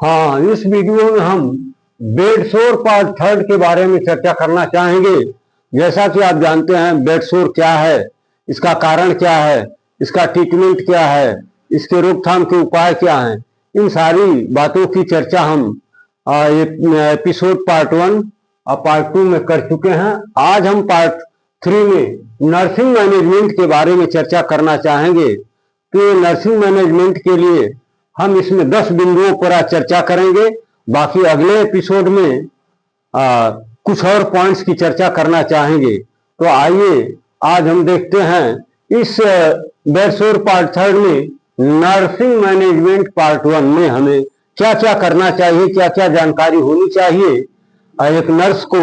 हाँ, इस वीडियो में हम बेड सोर पार्ट थर्ड के बारे में चर्चा करना चाहेंगे। जैसा कि आप जानते हैं बेड सोर क्या है, इसका कारण क्या है, इसका ट्रीटमेंट क्या है, इसके रोकथाम के उपाय क्या हैं, इन सारी बातों की चर्चा हम एपिसोड पार्ट 1 और पार्ट 2 में कर चुके हैं। आज हम पार्ट 3 में नर्सिंग मैनेजमेंट के बारे में चर्चा करना चाहेंगे। तो नर्सिंग मैनेजमेंट के लिए हम इसमें 10 बिंदुओं पर आज चर्चा करेंगे। बाकी अगले एपिसोड में कुछ और पॉइंट्स की चर्चा करना चाहेंगे। तो आइए आज हम देखते हैं इस बेड सोर पार्ट थर्ड में नर्सिंग मैनेजमेंट पार्ट 1 में हमें क्या क्या करना चाहिए, क्या क्या जानकारी होनी चाहिए एक नर्स को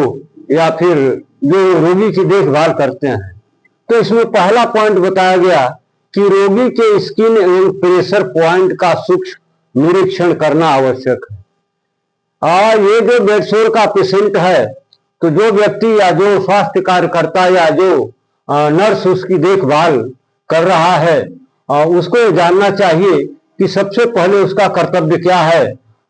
या फिर जो रोगी की देखभाल करते हैं। तो इसमें पहला पॉइंट बताया गया कि रोगी के स्किन एवं प्रेशर पॉइंट का सूक्ष्म निरीक्षण करना आवश्यक है। ये जो बेड सोर का पेशेंट है, तो जो व्यक्ति या जो स्वास्थ्य कार्यकर्ता या जो नर्स उसकी देखभाल कर रहा है, उसको जानना चाहिए कि सबसे पहले उसका कर्तव्य क्या है।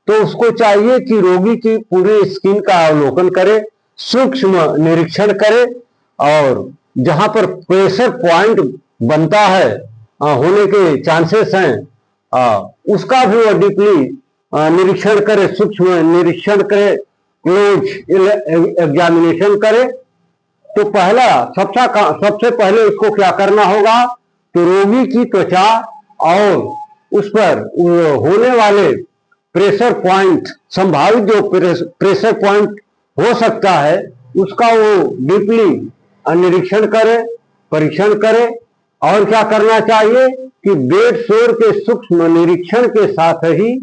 तो उसको चाहिए कि रोगी की पूरी स्किन का अवलोकन करे, सूक्ष्म निरीक्षण करे और जहां पर प्रेशर पॉइंट बनता है होने के चांसेस हैं, उसका भी वो डीपली निरीक्षण करे, सूक्ष्म निरीक्षण करे, क्लोज एग्जामिनेशन करे। तो पहला सबसे पहले उसको क्या करना होगा, तो रोगी की त्वचा और उस पर होने वाले प्रेशर पॉइंट, संभावित जो प्रेशर पॉइंट हो सकता है, उसका वो डीपली निरीक्षण करे, परीक्षण करे। और क्या करना चाहिए कि बेड सोर के सूक्ष्म निरीक्षण के साथ ही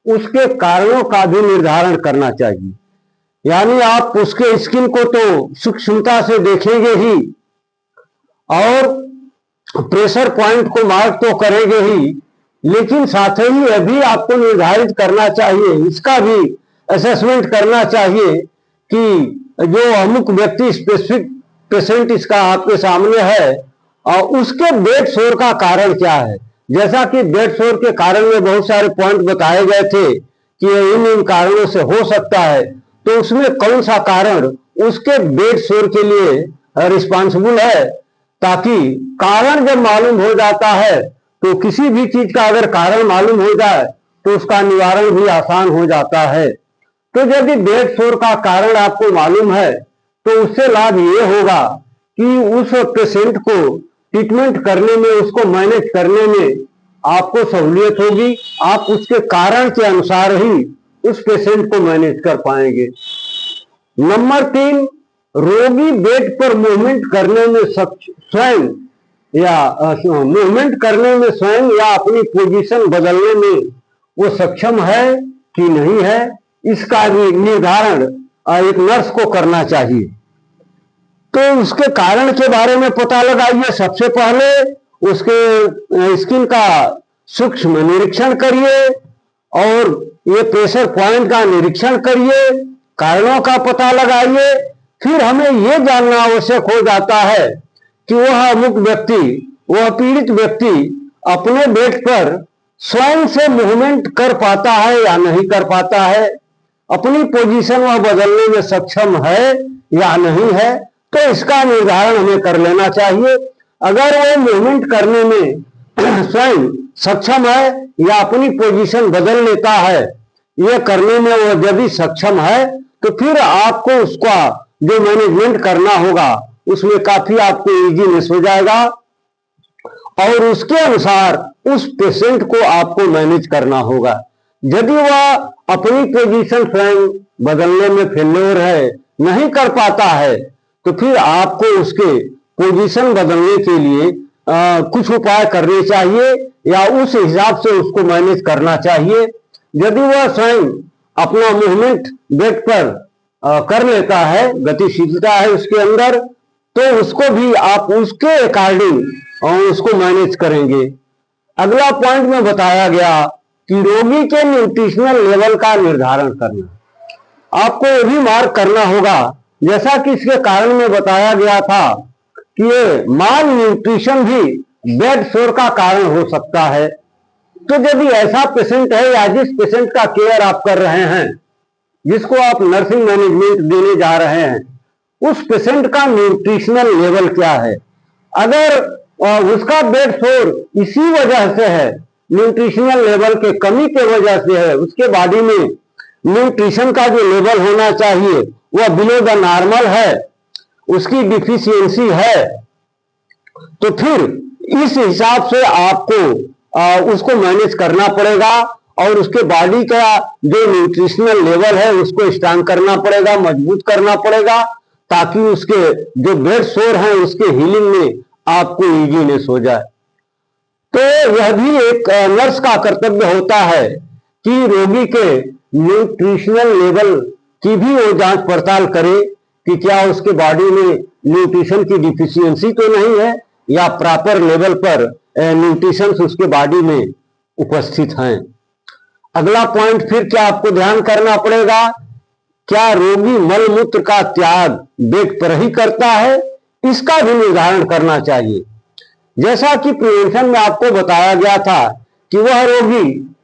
उसके कारणों का भी निर्धारण करना चाहिए। यानी आप उसके स्किन को तो सूक्ष्मता से देखेंगे ही और प्रेशर पॉइंट को मार्क तो करेंगे ही, लेकिन साथ ही यह भी आपको निर्धारित करना चाहिए, इसका भी असेसमेंट करना चाहिए कि जो अमुक व्यक्ति स्पेसिफिक पेशेंट इसका आपके सामने है और उसके बेड सोर का कारण क्या है। जैसा कि बेड सोर के कारण में बहुत सारे पॉइंट बताए गए थे कि इन कारणों से हो सकता है, तो उसमें कौन सा कारण उसके बेड सोर के लिए रिस्पांसिबल है। ताकि कारण जब मालूम हो जाता है, तो किसी भी चीज का अगर कारण मालूम हो जाए तो उसका निवारण भी आसान हो जाता है। तो यदि बेड सोर का कारण आपको मालूम है, तो उससे लाभ ये होगा कि उस पेशेंट को ट्रीटमेंट करने में, उसको मैनेज करने में आपको सहूलियत होगी। आप उसके कारण के अनुसार ही उस पेशेंट को मैनेज कर पाएंगे। नंबर 3, रोगी बेड पर मूवमेंट करने में स्वयं या अपनी पोजीशन बदलने में वो सक्षम है कि नहीं है, इसका भी निर्धारण एक नर्स को करना चाहिए। तो उसके कारण के बारे में पता लगाइए। सबसे पहले उसके स्किन का सूक्ष्म निरीक्षण करिए और ये प्रेशर पॉइंट का निरीक्षण करिए, कारणों का पता लगाइए। फिर हमें यह जानना आवश्यक हो जाता है कि वह अमुक व्यक्ति, वह पीड़ित व्यक्ति अपने बेड पर स्वयं से मूवमेंट कर पाता है या नहीं कर पाता है, अपनी पोजीशन वह बदलने में सक्षम है या नहीं है। तो इसका निर्धारण हमें कर लेना चाहिए। अगर वो मूवमेंट करने में स्वयं सक्षम है या अपनी पोजीशन बदल लेता है, ये करने में वो यदि सक्षम है, तो फिर आपको उसका जो मैनेजमेंट करना होगा उसमें काफी आपको इजीनेस हो जाएगा और उसके अनुसार उस पेशेंट को आपको मैनेज करना होगा। यदि वह अपनी पोजीशन स्वयं बदलने में फेल्योर है, नहीं कर पाता है, तो फिर आपको उसके पोजीशन बदलने के लिए कुछ उपाय करने चाहिए या उस हिसाब से उसको मैनेज करना चाहिए। यदि वह स्वयं अपना मूवमेंट बेड पर कर लेता है, गतिशीलता है उसके अंदर, तो उसको भी आप उसके अकॉर्डिंग उसको मैनेज करेंगे। अगला पॉइंट में बताया गया कि रोगी के न्यूट्रिशनल लेवल का निर्धारण करना। आपको यह भी मार्क करना होगा, जैसा कि इसके कारण में बताया गया था कि ये माल न्यूट्रिशन भी बेड सोर का कारण हो सकता है। तो यदि ऐसा पेशेंट है या जिस पेशेंट का केयर आप कर रहे हैं, जिसको आप नर्सिंग मैनेजमेंट देने जा रहे हैं, उस पेशेंट का न्यूट्रिशनल लेवल क्या है। अगर उसका बेड सोर इसी वजह से है, न्यूट्रिशनल लेवल के कमी के वजह से है, उसके बॉडी में न्यूट्रिशन का जो लेवल होना चाहिए वह बिलो द नॉर्मल है, उसकी डिफिशियंसी है, तो फिर इस हिसाब से आपको उसको मैनेज करना पड़ेगा और उसके बॉडी का जो न्यूट्रिशनल लेवल है उसको स्ट्रांग करना पड़ेगा, मजबूत करना पड़ेगा, ताकि उसके जो बेड सोर हैं उसके हीलिंग में आपको इजीनेस हो जाए। तो यह भी एक नर्स का कर्तव्य होता है कि रोगी के न्यूट्रिशनल लेवल की भी वो जांच पड़ताल करे कि क्या उसके बॉडी में न्यूट्रिशन की डिफिशियंसी तो नहीं है या प्रॉपर लेवल पर न्यूट्रिशन उसके बॉडी में उपस्थित हैं। अगला पॉइंट फिर क्या आपको ध्यान करना पड़ेगा, क्या रोगी मल मूत्र का त्याग बेड पर ही करता है, इसका भी निर्धारण करना चाहिए। जैसा कि प्रिवेंशन में आपको बताया गया था कि वह रोगी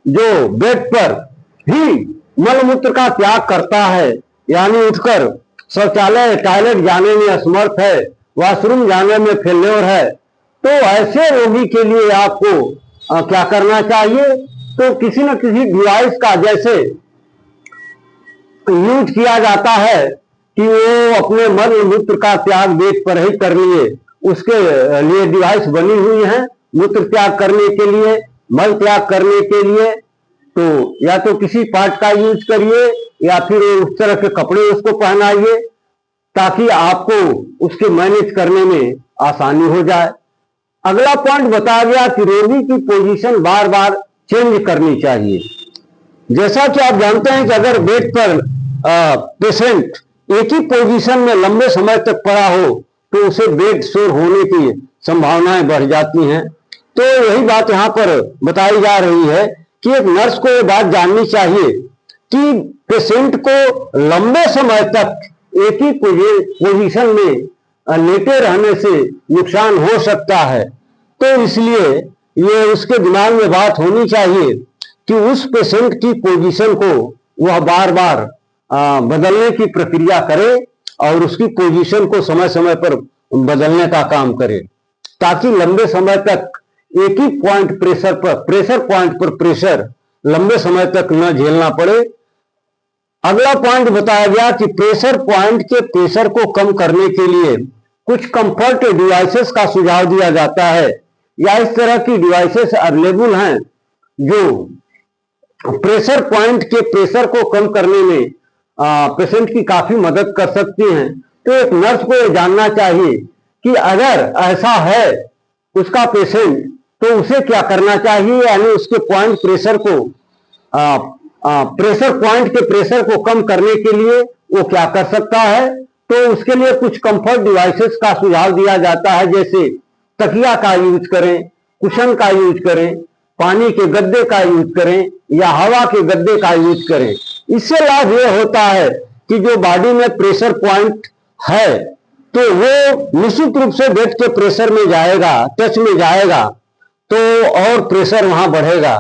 जो बेड पर ही मल मूत्र का त्याग करता है, यानी उठकर शौचालय टॉयलेट जाने में असमर्थ है, वॉशरूम जाने में फेल्योर है, तो ऐसे रोगी के लिए आपको क्या करना चाहिए, तो किसी न किसी डिवाइस का जैसे यूज किया जाता है कि वो अपने मल मूत्र का त्याग बेड पर ही कर लिए, उसके लिए डिवाइस बनी हुई है मूत्र त्याग करने के लिए, मल त्याग करने के लिए। तो या तो किसी पार्ट का यूज करिए या फिर उस तरह के कपड़े उसको पहनाइए ताकि आपको उसके मैनेज करने में आसानी हो जाए। अगला पॉइंट बताया गया कि रोगी की पोजीशन बार बार चेंज करनी चाहिए। जैसा कि आप जानते हैं कि अगर बेड पर पेशेंट एक ही पोजीशन में लंबे समय तक पड़ा हो तो उसे बेड सोर होने की संभावनाएं बढ़ जाती हैं। तो यही बात यहाँ पर बताई जा रही है कि एक नर्स को ये बात जाननी चाहिए कि पेशेंट को लंबे समय तक एक ही पोजीशन में लेटे रहने से नुकसान हो सकता है। तो इसलिए ये उसके दिमाग में बात होनी चाहिए कि उस पेशेंट की पोजीशन को वह बार बार बदलने की प्रक्रिया करे और उसकी पोजीशन को समय समय पर बदलने का काम करे ताकि लंबे समय तक एक ही पॉइंट प्रेशर पॉइंट पर प्रेशर लंबे समय तक न झेलना पड़े। अगला पॉइंट बताया गया कि प्रेशर पॉइंट के प्रेशर को कम करने के लिए कुछ कंफर्ट डिवाइसेस का सुझाव दिया जाता है या इस तरह की डिवाइसेस अवेलेबल हैं जो प्रेशर पॉइंट के प्रेशर को कम करने में पेशेंट की काफी मदद कर सकती हैं। तो एक नर्स को यह जानना चाहिए कि अगर ऐसा है उसका पेशेंट तो उसे क्या करना चाहिए, यानी उसके पॉइंट प्रेशर को प्रेशर पॉइंट के प्रेशर को कम करने के लिए वो क्या कर सकता है। तो उसके लिए कुछ कंफर्ट डिवाइसेस का सुझाव दिया जाता है, जैसे तकिया का यूज करें, कुशन का यूज करें, पानी के गद्दे का यूज करें या हवा के गद्दे का यूज करें। इससे लाभ यह होता है कि जो बॉडी में प्रेशर पॉइंट है तो वो निश्चित रूप से बेड के प्रेशर में जाएगा, टच में जाएगा, तो और प्रेशर वहां बढ़ेगा।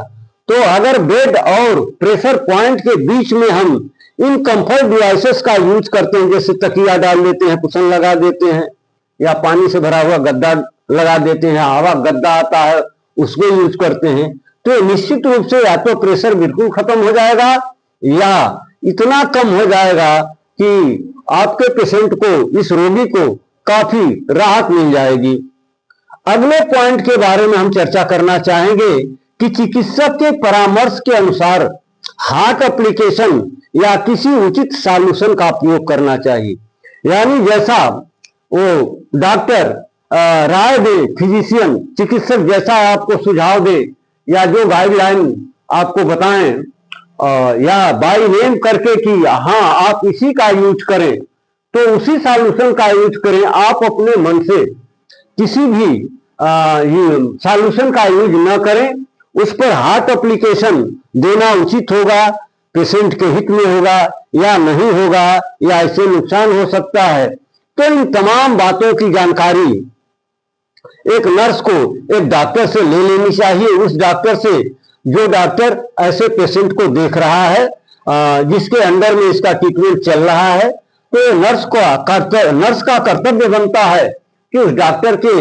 तो अगर बेड और प्रेशर पॉइंट के बीच में हम इन कंफर्ट डिवाइसेस का यूज करते हैं, जैसे तकिया डाल देते हैं, कुशन लगा देते हैं या पानी से भरा हुआ गद्दा लगा देते हैं, हवा गद्दा आता है उसको यूज करते हैं, तो निश्चित रूप से या तो प्रेशर बिल्कुल खत्म हो जाएगा या इतना कम हो जाएगा कि आपके पेशेंट को, इस रोगी को काफी राहत मिल जाएगी। अगले पॉइंट के बारे में हम चर्चा करना चाहेंगे कि चिकित्सक के परामर्श के अनुसार हार्ट एप्लीकेशन या किसी उचित सॉल्यूशन का उपयोग करना चाहिए। यानी जैसा वो डॉक्टर राय दे, फिजिशियन चिकित्सक जैसा आपको सुझाव दे या जो गाइडलाइन आपको बताएं या बाय नेम करके कि हाँ आप इसी का यूज करें, तो उसी सॉल्यूशन का यूज करें। आप अपने मन से किसी भी सॉल्यूशन का यूज न करें, उस पर हार्ट एप्लीकेशन देना उचित होगा, पेशेंट के हित में होगा या नहीं होगा या इससे नुकसान हो सकता है। तो इन तमाम बातों की जानकारी एक नर्स को एक डॉक्टर से ले लेनी चाहिए। उस डॉक्टर से जो डॉक्टर ऐसे पेशेंट को देख रहा है, जिसके अंडर में इसका ट्रीटमेंट चल रहा है, तो नर्स का कर्तव्य बनता है कि उस डॉक्टर के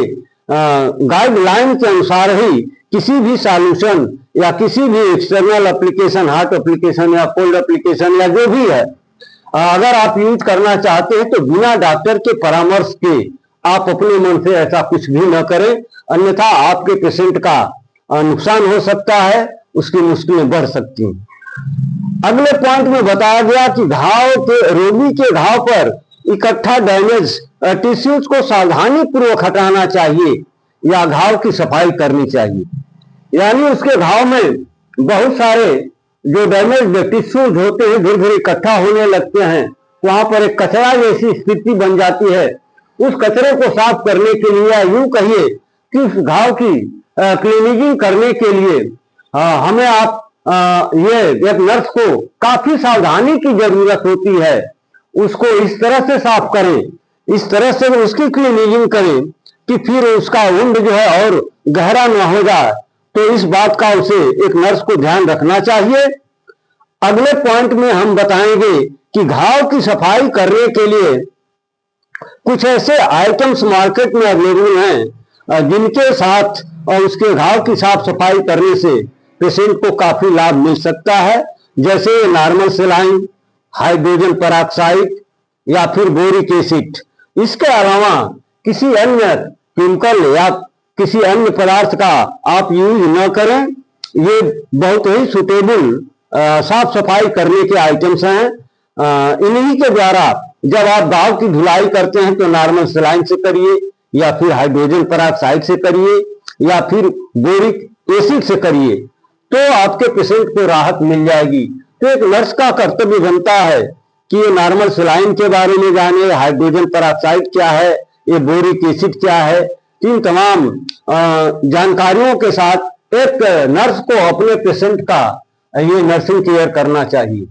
गाइडलाइन के अनुसार ही किसी भी सॉल्यूशन या किसी भी एक्सटर्नल एप्लीकेशन, हार्ट एप्लीकेशन या कोल्ड एप्लीकेशन या जो भी है, अगर आप यूज करना चाहते हैं तो बिना डॉक्टर के परामर्श के आप अपने मन से ऐसा कुछ भी न करें, अन्यथा आपके पेशेंट का नुकसान हो सकता है, उसकी मुश्किलें बढ़ सकती हैं। अगले पॉइंट में बताया गया कि रोगी के घाव पर इकट्ठा डैमेज टिश्यूज को सावधानी पूर्वक हटाना चाहिए या घाव की सफाई करनी चाहिए। यानी उसके घाव में बहुत सारे जो डैमेज टिश्यूज होते हैं धीरे धीरे इकट्ठा होने लगते हैं, वहां पर एक कचरा जैसी स्थिति बन जाती है। उस कचरे को साफ करने के लिए, या यूं कहिए कि उस घाव की क्लीनिंग करने के लिए हमें ये एक नर्स को काफी सावधानी की जरूरत होती है। उसको इस तरह से साफ करें, इस तरह से उसकी क्लीनिंग करें कि फिर उसका वुंड जो है और गहरा न हो जाए। तो इस बात का उसे एक नर्स को ध्यान रखना चाहिए। अगले पॉइंट में हम बताएंगे कि घाव की सफाई करने के लिए कुछ ऐसे आइटम्स मार्केट में अवेलेबल हैं जिनके साथ और उसके घाव की साफ सफाई करने से पेशेंट को काफी लाभ मिल सकता है, जैसे नॉर्मल सेलाइन, हाइड्रोजन पेरोक्साइड या फिर बोरिक एसिड। इसके अलावा किसी अन्य केमिकल या किसी अन्य पदार्थ का आप यूज न करें। ये बहुत ही सुटेबल साफ सफाई करने के आइटम्स हैं। इन्हीं के द्वारा जब आप घाव की धुलाई करते हैं तो नॉर्मल सेलाइन से करिए या फिर हाइड्रोजन पेरोक्साइड से करिए या फिर बोरिक एसिड से करिए, तो आपके पेशेंट को राहत मिल जाएगी। तो एक नर्स का कर्तव्य बनता है कि ये नॉर्मल सेलाइन के बारे में जाने, हाइड्रोजन पेरोक्साइड क्या है, ये बोरिक एसिड क्या है, इन तमाम जानकारियों के साथ एक नर्स को अपने पेशेंट का ये नर्सिंग केयर करना चाहिए।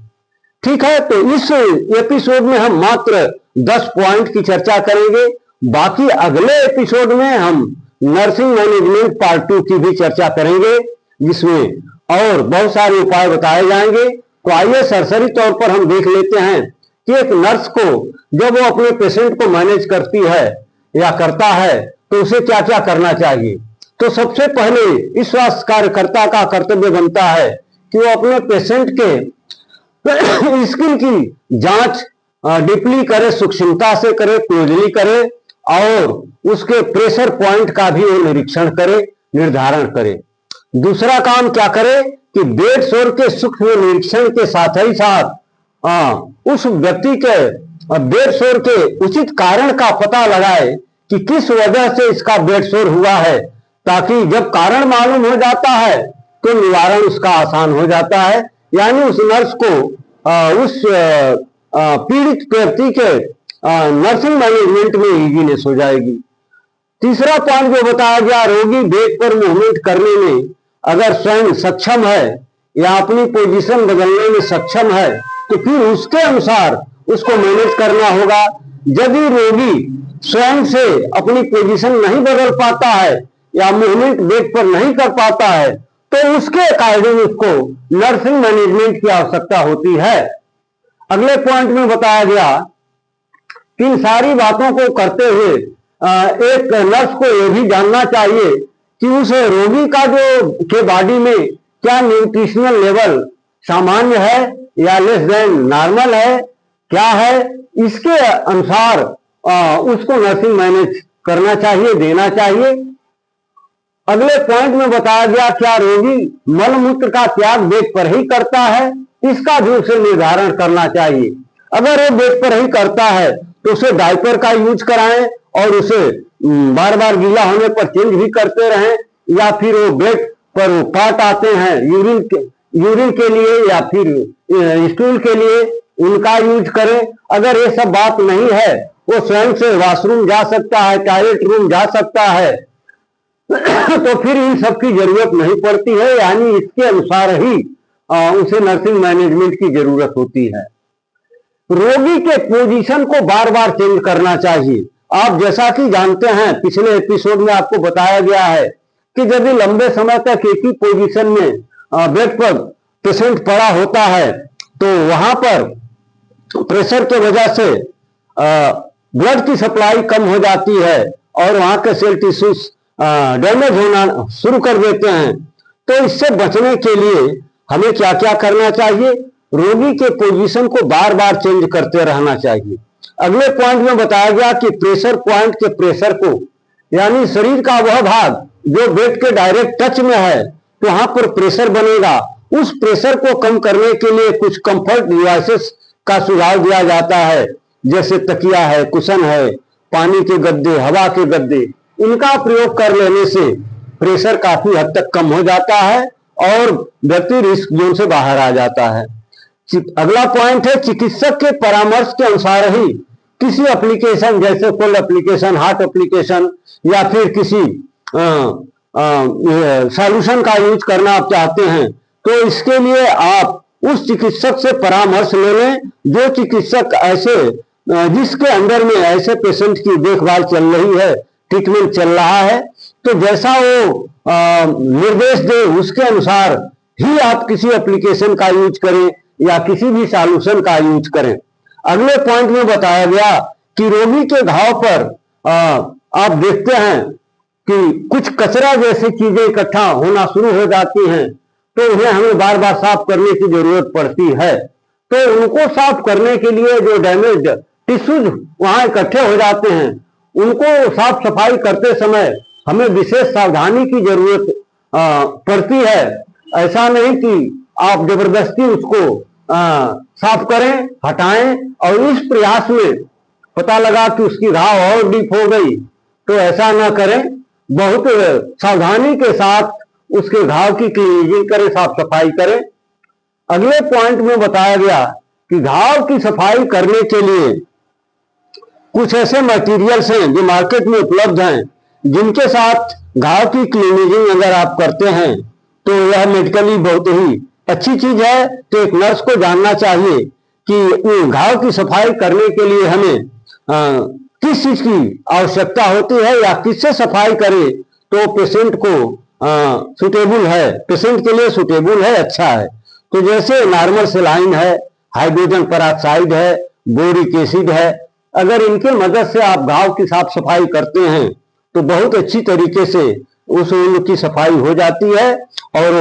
ठीक है, तो इस एपिसोड में हम मात्र 10 पॉइंट की चर्चा करेंगे। बाकी अगले एपिसोड में हम नर्सिंग मैनेजमेंट पार्ट 2 की भी चर्चा करेंगे, जिसमें और बहुत सारे उपाय बताए जाएंगे। तो आइए सरसरी तौर पर हम देख लेते हैं कि एक नर्स को जब वो अपने पेशेंट को मैनेज करती है या करता है तो उसे क्या क्या करना चाहिए। तो सबसे पहले इस स्वास्थ्य कार्यकर्ता का कर्तव्य बनता है कि वो अपने पेशेंट के स्किन की जांच डीपली करे, सूक्ष्मता से करे, क्लोजली करे और उसके प्रेशर पॉइंट का भी वो निरीक्षण करे, निर्धारण करे। दूसरा काम क्या करे कि बेड सोर के सूक्ष्म निरीक्षण के साथ ही साथ उस व्यक्ति के बेड सोर के उचित कारण का पता लगाए कि किस वजह से इसका बेड सोर हुआ है, ताकि जब कारण मालूम हो जाता है तो निवारण उसका आसान हो जाता है। यानी उस नर्स को उस पीड़ित व्यक्ति के नर्सिंग मैनेजमेंट में इजीनेस हो जाएगी। तीसरा पॉइंट जो बताया गया, रोगी बेड पर मूवमेंट करने में अगर स्वयं सक्षम है या अपनी पोजीशन बदलने में सक्षम है तो फिर उसके अनुसार उसको मैनेज करना होगा। यदि रोगी स्वयं से अपनी पोजीशन नहीं बदल पाता है या मूवमेंट बेड पर नहीं कर पाता है तो उसके अकॉर्डिंग उसको नर्सिंग मैनेजमेंट की आवश्यकता होती है। अगले पॉइंट में बताया गया कि इन सारी बातों को करते हुए एक नर्स को यह भी जानना चाहिए कि उस रोगी का जो के बॉडी में क्या न्यूट्रिशनल लेवल सामान्य है या लेस देन नॉर्मल है, क्या है, इसके अनुसार उसको नर्सिंग मैनेज करना चाहिए, देना चाहिए। अगले पॉइंट में बताया गया क्या रोगी मल मूत्र का त्याग बेड पर ही करता है, इसका भी उसे निर्धारण करना चाहिए। अगर वो बेड पर ही करता है तो उसे डायपर का यूज कराएं और उसे बार बार गीला होने पर चेंज भी करते रहें, या फिर वो बेड पर पार्ट आते हैं यूरिन के लिए या फिर स्टूल के लिए, उनका यूज करें। अगर ये सब बात नहीं है, वो स्वयं से वॉशरूम जा सकता है, टॉयलेट रूम जा सकता है तो फिर इन सब की जरूरत नहीं पड़ती है। यानी इसके अनुसार ही उसे नर्सिंग मैनेजमेंट की जरूरत होती है। रोगी के पोजीशन को बार बार चेंज करना चाहिए। आप जैसा कि जानते हैं, पिछले एपिसोड में आपको बताया गया है कि यदि लंबे समय तक एक ही पोजीशन में बेड पर पेशेंट पड़ा होता है तो वहां पर प्रेशर के वजह से ब्लड की सप्लाई कम हो जाती है और वहां के सेल टिश्यूज डैमेज होना शुरू कर देते हैं। तो इससे बचने के लिए हमें क्या क्या करना चाहिए? रोगी के पोजीशन को बार बार चेंज करते रहना चाहिए। अगले पॉइंट में बताया गया कि प्रेशर पॉइंट के प्रेशर को, यानी शरीर का वह भाग जो बेड के डायरेक्ट टच में है तो वहां पर प्रेशर बनेगा, उस प्रेशर को कम करने के लिए कुछ कंफर्ट डिवाइसेस का सुझाव दिया जाता है, जैसे तकिया है, कुशन है, पानी के गद्दे, हवा के गद्दे। इनका प्रयोग कर लेने से प्रेशर काफी हद तक कम हो जाता है और व्यक्ति रिस्क जोन से बाहर आ जाता है। अगला पॉइंट है, चिकित्सक के परामर्श के अनुसार ही किसी एप्लीकेशन, जैसे कोल्ड एप्लीकेशन, हार्ट एप्लीकेशन या फिर किसी सॉल्यूशन का यूज करना आप चाहते हैं तो इसके लिए आप उस चिकित्सक से परामर्श ले लें जो चिकित्सक ऐसे जिसके अंदर में ऐसे पेशेंट की देखभाल चल रही है, ट्रीटमेंट चल रहा है, तो जैसा वो निर्देश दे उसके अनुसार ही आप किसी एप्लीकेशन का यूज करें या किसी भी सॉल्यूशन का यूज करें। अगले पॉइंट में बताया गया कि रोगी के घाव पर आप देखते हैं कि कुछ कचरा जैसी चीजें इकट्ठा होना शुरू हो जाती हैं तो उन्हें हमें बार बार साफ करने की जरूरत पड़ती है। तो उनको साफ करने के लिए जो डैमेज टिश्यूज वहां इकट्ठे हो जाते हैं उनको साफ सफाई करते समय हमें विशेष सावधानी की जरूरत पड़ती है। ऐसा नहीं कि आप जबरदस्ती उसको साफ करें, हटाएं और इस प्रयास में पता लगा कि उसकी घाव और डीप हो गई तो ऐसा ना करें। बहुत सावधानी के साथ उसके घाव की क्लीनिंग करें, साफ सफाई करें। अगले पॉइंट में बताया गया कि घाव की सफाई करने के लिए कुछ ऐसे मटेरियल्स हैं जो मार्केट में उपलब्ध हैं जिनके साथ घाव की क्लीनिंग अगर आप करते हैं तो यह मेडिकली बहुत ही अच्छी चीज है। तो एक नर्स को जानना चाहिए कि घाव की सफाई करने के लिए हमें किस चीज की आवश्यकता होती है या किससे सफाई करें तो पेशेंट को सुटेबल है, पेशेंट के लिए सुटेबल है, अच्छा है। तो जैसे नॉर्मल सेलाइन है, हाइड्रोजन पेरोक्साइड है, बोरिक एसिड है, अगर इनके मदद से आप घाव की साफ सफाई करते हैं तो बहुत अच्छी तरीके से उस वुंड की सफाई हो जाती है और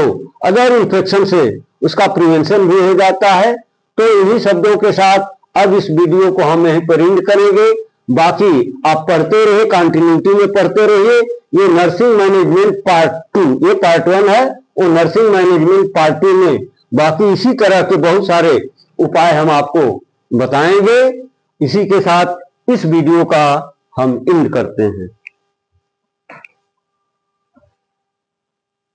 अगर इन्फेक्शन से उसका प्रिवेंशन भी हो जाता है। तो इन्हीं शब्दों के साथ अब इस वीडियो को हम यहीं पर एंड करेंगे। बाकी आप पढ़ते रहिए, कंटिन्यूटी में पढ़ते रहिए। ये नर्सिंग मैनेजमेंट पार्ट 2, ये पार्ट 1 है, वो नर्सिंग मैनेजमेंट पार्ट 2 में बाकी इसी तरह के बहुत सारे उपाय हम आपको बताएंगे। इसी के साथ इस वीडियो का हम एंड करते हैं।